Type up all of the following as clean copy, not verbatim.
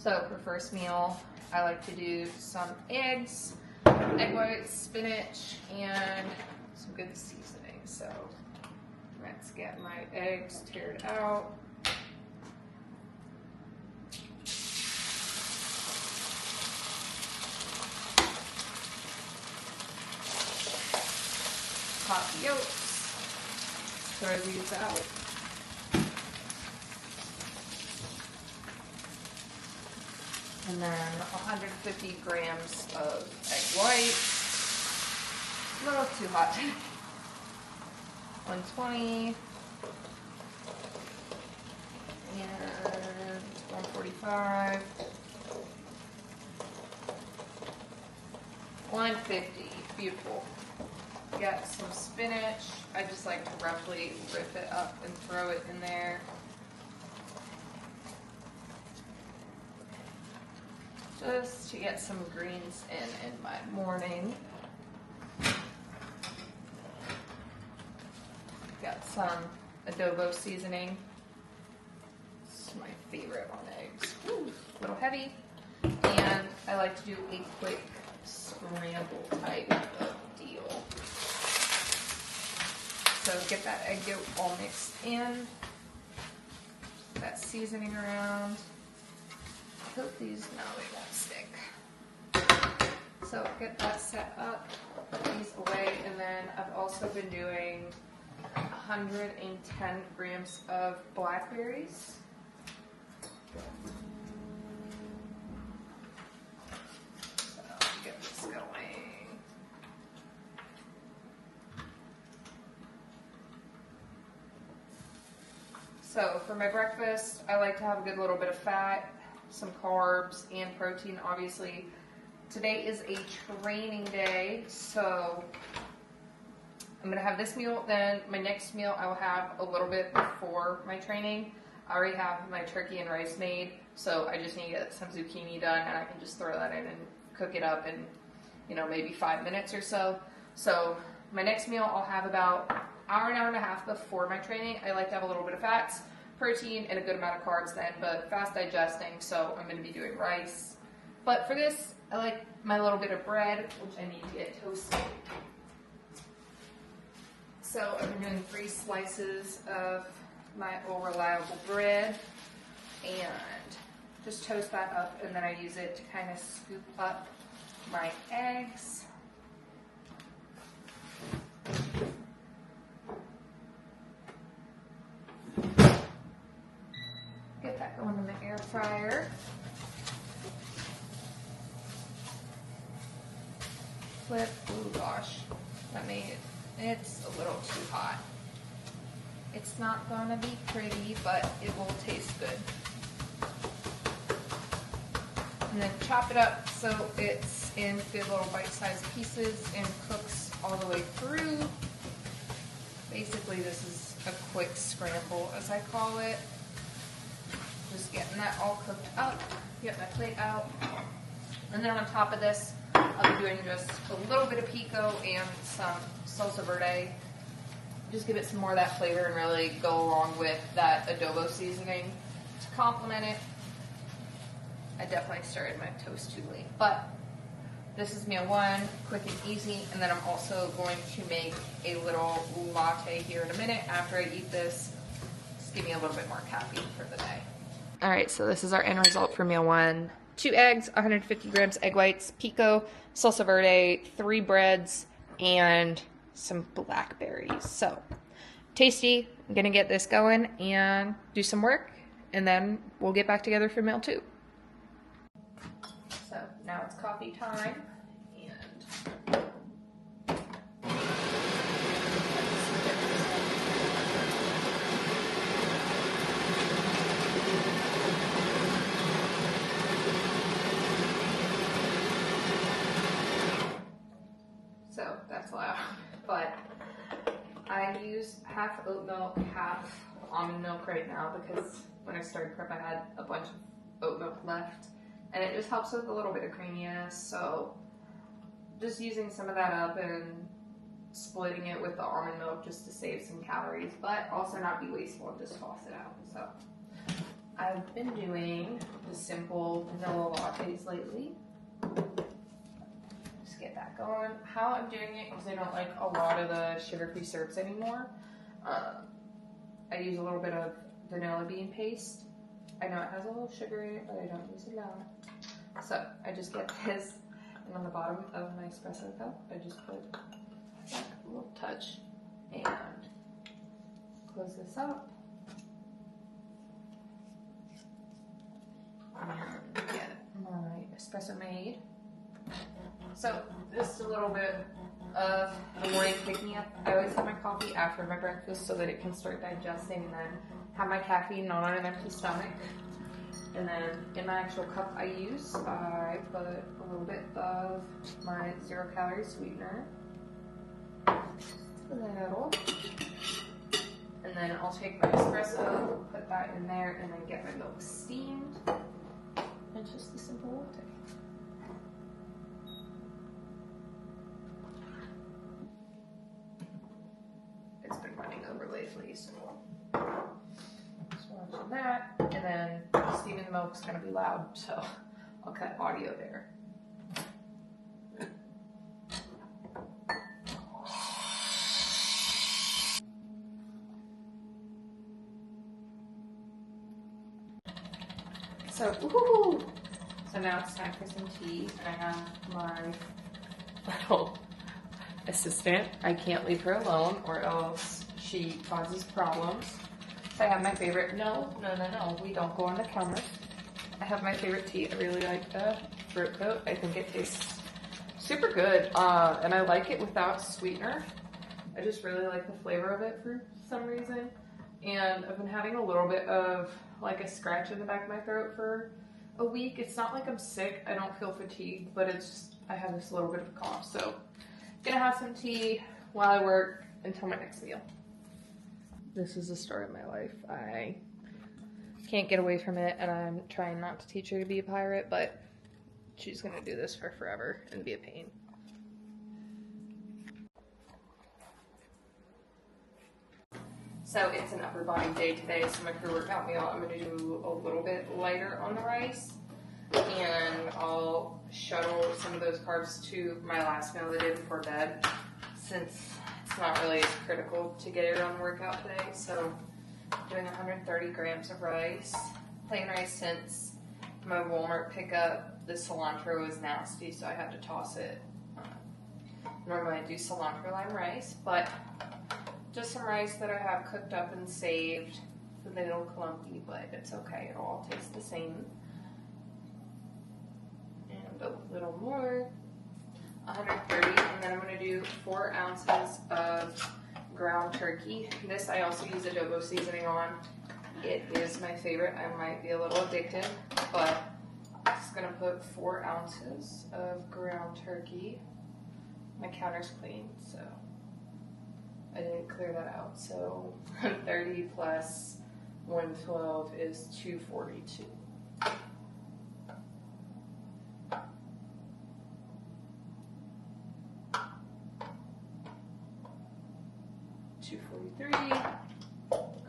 So for first meal, I like to do some eggs, egg whites, spinach, and some good seasoning. So let's get my eggs tiered out. Pop the yolks, throw these out. And then 150 grams of egg white. A little too hot. 120. And 145. 150. Beautiful. Got some spinach. I just like to roughly rip it up and throw it in there. Just to get some greens in my morning. Got some adobo seasoning. It's my favorite on eggs. Ooh, a little heavy. And I like to do a quick scramble type of deal. So get that egg yolk all mixed in. That seasoning around. I hope these, no, they won't stick. So get that set up, put these away, and then I've also been doing 110 grams of blackberries. So get this going. So for my breakfast, I like to have a good little bit of fat, some carbs, and protein, obviously. Today is a training day, so I'm gonna have this meal, then my next meal I will have a little bit before my training. I already have my turkey and rice made, so I just need to get some zucchini done, and I can just throw that in and cook it up in, you know, maybe 5 minutes or so. So my next meal I'll have about an hour and a half before my training. I like to have a little bit of fats, protein, and a good amount of carbs then, but fast digesting, so I'm going to be doing rice. But for this, I like my little bit of bread, which I need to get toasted. So I've been doing 3 slices of my old reliable bread, and just toast that up, and then I use it to kind of scoop up my eggs. Get that going in the air fryer. Flip. Oh gosh, that made it. It's a little too hot. It's not gonna be pretty, but it will taste good. And then chop it up so it's in good little bite-sized pieces and cooks all the way through. Basically, this is a quick scramble, as I call it. Just getting that all cooked up, get my plate out. And then on top of this, I'll be doing just a little bit of pico and some salsa verde. Just give it some more of that flavor and really go along with that adobo seasoning to complement it. I definitely started my toast too late, but this is meal 1, quick and easy. And then I'm also going to make a little latte here in a minute after I eat this. Just give me a little bit more caffeine for the day. All right, so this is our end result for meal 1. 2 eggs, 150 grams egg whites, pico, salsa verde, 3 breads, and some blackberries. So tasty. I'm gonna get this going and do some work, and then we'll get back together for meal 2. So now it's coffee time, and so that's loud, but I use half oat milk, half almond milk right now because when I started prep I had a bunch of oat milk left, and it just helps with a little bit of creaminess. So just using some of that up and splitting it with the almond milk just to save some calories, but also not be wasteful and just toss it out. So I've been doing the simple vanilla lattes lately. Just get that going. How I'm doing it is I don't like a lot of the sugar-free syrups anymore. I use a little bit of vanilla bean paste. I know it has a little sugar in it, but I don't use a lot. So I just get this, and on the bottom of my espresso cup, I just put like a little touch and close this up. And get my espresso made. So just a little bit of the morning pick-me-up. I always have my coffee after my breakfast so that it can start digesting, and then have my caffeine not on an empty stomach. And then in my actual cup I use, I put a little bit of my 0-calorie sweetener. A little. And then I'll take my espresso, put that in there, and then get my milk steamed. And just a simple latte. It's been running over lately, so just watching that. And then steaming the milk is going to be loud, so I'll cut audio there. So, woohoo! So now it's time for some tea, and I have my little assistant. I can't leave her alone, or else she causes problems. So I have my favorite. No, we don't go on the counter. I have my favorite tea. I really like the fruit coat. I think it tastes super good, and I like it without sweetener. I just really like the flavor of it for some reason. And I've been having a little bit of like a scratch in the back of my throat for a week. It's not like I'm sick. I don't feel fatigued, but it's just, I have this little bit of a cough. So gonna have some tea while I work until my next meal. This is the story of my life. I can't get away from it, and I'm trying not to teach her to be a pirate, but she's gonna do this for forever and be a pain. So it's an upper body day today, so my pre-workout meal, I'm gonna do a little bit lighter on the rice, and I'll shuttle some of those carbs to my last meal that I did before bed, since it's not really as critical to get it on the workout today. So I'm doing 130 grams of rice, plain rice, since my Walmart pickup, the cilantro is nasty, so I had to toss it. Normally I do cilantro lime rice, but just some rice that I have cooked up and saved. It's a little clumpy, but it's okay. It'll all taste the same. And a little more. 130. And then I'm going to do 4 ounces of ground turkey. This I also use adobo seasoning on. It is my favorite. I might be a little addicted, but I'm just going to put 4 ounces of ground turkey. My counter's clean, so I didn't clear that out, so 130 plus 112 is 242.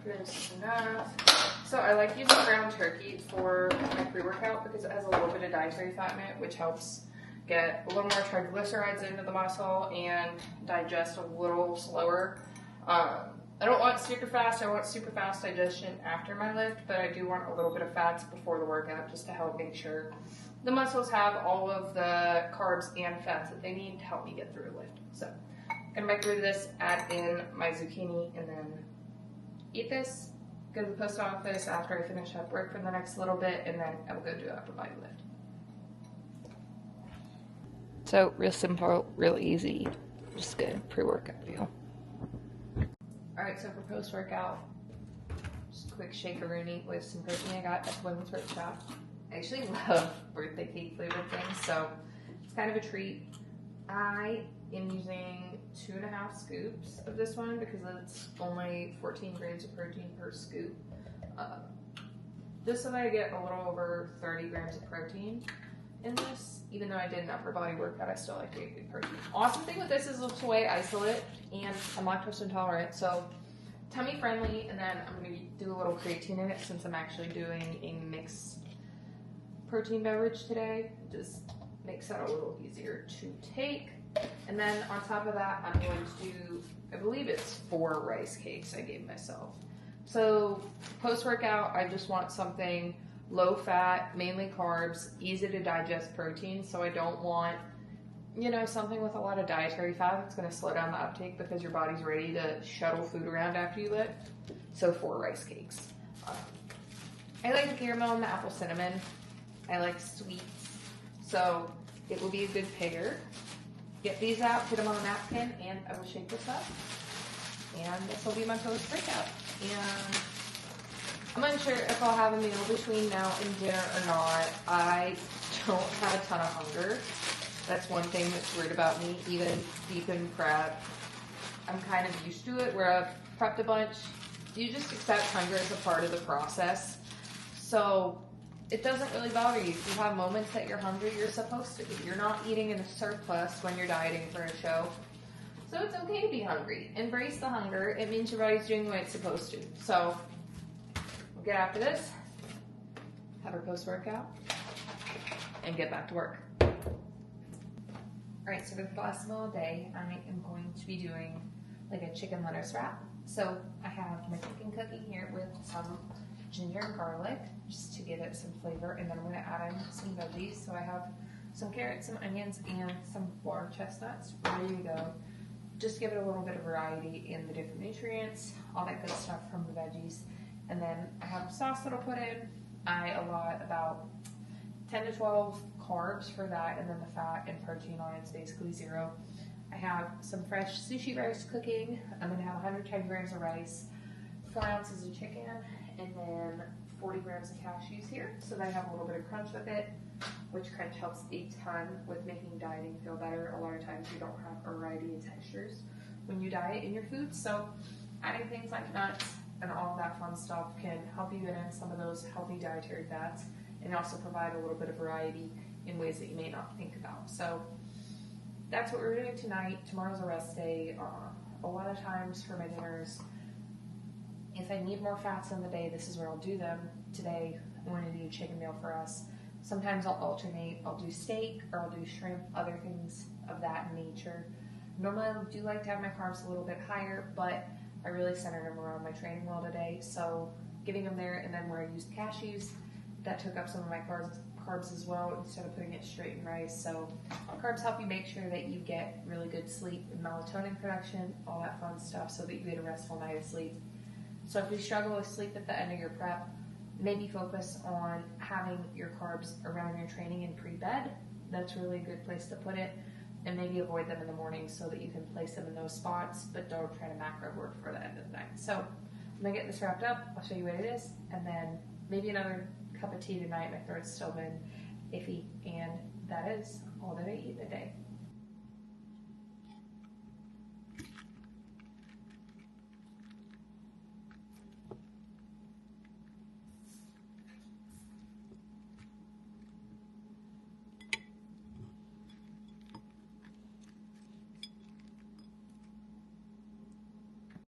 Close enough. So I like using ground turkey for my pre-workout because it has a little bit of dietary fat in it, which helps get a little more triglycerides into the muscle and digest a little slower. I don't want super fast. I want super fast digestion after my lift, but I do want a little bit of fats before the workout just to help make sure the muscles have all of the carbs and fats that they need to help me get through a lift. So I'm gonna microwave this, add in my zucchini, and then eat this, go to the post office after I finish up work for the next little bit, and then I will go do an upper body lift. So real simple, real easy, just good pre-workout meal. Alright, so for post-workout, just a quick shakeroonie with some protein I got at the Women's Workshop. I actually love birthday cake flavored things, so it's kind of a treat. I am using 2.5 scoops of this one because it's only 14 grams of protein per scoop. Just so that I get a little over 30 grams of protein in this. Even though I did an upper body workout, I still like to get good protein. Awesome thing with this is it's whey isolate, and I'm lactose intolerant, so tummy friendly, and then I'm going to do a little creatine in it since I'm actually doing a mixed protein beverage today. It just makes that a little easier to take. And then on top of that, I'm going to do, I believe it's 4 rice cakes I gave myself. So post-workout, I just want something low fat, mainly carbs, easy to digest protein. So I don't want, you know, something with a lot of dietary fat that's going to slow down the uptake because your body's ready to shuttle food around after you lift. So 4 rice cakes. I like the caramel and the apple cinnamon. I like sweets. So it will be a good pair. Get these out, put them on a napkin, and I will shake this up. And this will be my post-workout. And I'm unsure if I'll have a meal between now and dinner or not. I don't have a ton of hunger. That's one thing that's weird about me, even deep in prep. I'm kind of used to it where I've prepped a bunch. You just accept hunger as a part of the process. So it doesn't really bother you. If you have moments that you're hungry, you're supposed to be. You're not eating in a surplus when you're dieting for a show. So it's okay to be hungry. Embrace the hunger. It means your body's doing what it's supposed to. So we'll get after this, have our post-workout, and get back to work. All right, so for the last meal of the day, I am going to be doing like a chicken lettuce wrap. So I have my chicken cookie here with some ginger and garlic just to give it some flavor, and then I'm going to add in some veggies. So I have some carrots, some onions, and some water chestnuts ready to go. Just give it a little bit of variety in the different nutrients, all that good stuff from the veggies. And then I have sauce that I'll put in. I allot about 10 to 12 carbs for that, and then the fat and protein on it's basically 0. I have some fresh sushi rice cooking. I'm going to have 110 grams of rice, 4 ounces of chicken, and then 40 grams of cashews here, so that I have a little bit of crunch with it, which crunch helps a ton with making dieting feel better. A lot of times you don't have a variety of textures when you diet in your food, so adding things like nuts and all that fun stuff can help you get in some of those healthy dietary fats and also provide a little bit of variety in ways that you may not think about. So that's what we're doing tonight. Tomorrow's a rest day. A lot of times for my dinners, if I need more fats in the day, this is where I'll do them. Today, I'm going to do a chicken meal for us. Sometimes I'll alternate. I'll do steak or I'll do shrimp, other things of that nature. Normally, I do like to have my carbs a little bit higher, but I really centered them around my training wheel today. So getting them there, and then where I used cashews, that took up some of my carbs as well instead of putting it straight in rice. So carbs help you make sure that you get really good sleep and melatonin production, all that fun stuff, so that you get a restful night of sleep. So if you struggle with sleep at the end of your prep, maybe focus on having your carbs around your training and pre-bed. That's really a good place to put it. And maybe avoid them in the morning so that you can place them in those spots, but don't try to macro work for the end of the night. So I'm going to get this wrapped up. I'll show you what it is. And then maybe another cup of tea tonight. My throat's still been iffy. And that is all that I eat in a day.